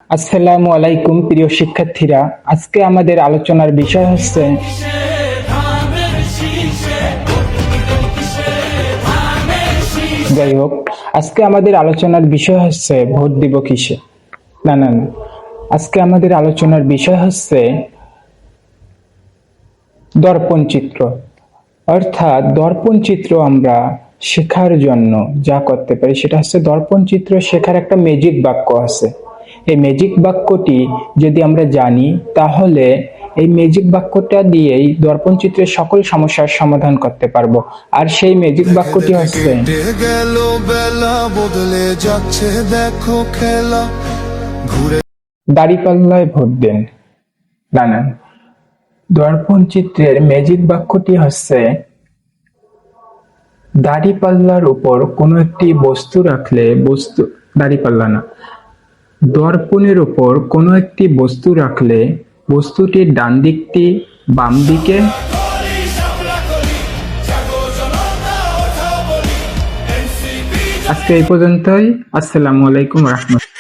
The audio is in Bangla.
আসসালামু আলাইকুম প্রিয় শিক্ষার্থীরা, আজকে আমাদের আলোচনার বিষয় হচ্ছে যাই হোক আজকে আমাদের আলোচনার বিষয় হচ্ছে ভোট দিব কিসে। না, আজকে আমাদের আলোচনার বিষয় হচ্ছে দর্পণ চিত্র। অর্থাৎ দর্পণ চিত্র আমরা শেখার জন্য যা করতে পারি সেটা হচ্ছে দর্পণ চিত্র শেখার একটা ম্যাজিক বাক্য আছে। এই ম্যাজিক বাক্যটি যদি আমরা জানি তাহলে এই ম্যাজিক বাক্যটা দিয়েই দর্পণ চিত্রের সকল সমস্যার সমাধান করতে পারবো। আর সেই ম্যাজিক বাক্যটি হচ্ছে গেল বেলা বদলে যাচ্ছে দেখো খেলা ঘুরে দাঁড়িপাল্লায় ভোট দেন। না, দর্পণ চিত্রের ম্যাজিক বাক্যটি হচ্ছে দাঁড়িপাল্লার উপর কোনো একটি বস্তু রাখলে দাঁড়িপাল্লা না, দর্পণের উপর কোনো একটি বস্তু রাখলে বস্তুটির ডান দিকটি বাম দিকে। আজকে এই পর্যন্তই। আসসালামু আলাইকুম রহমতুল্লাহ।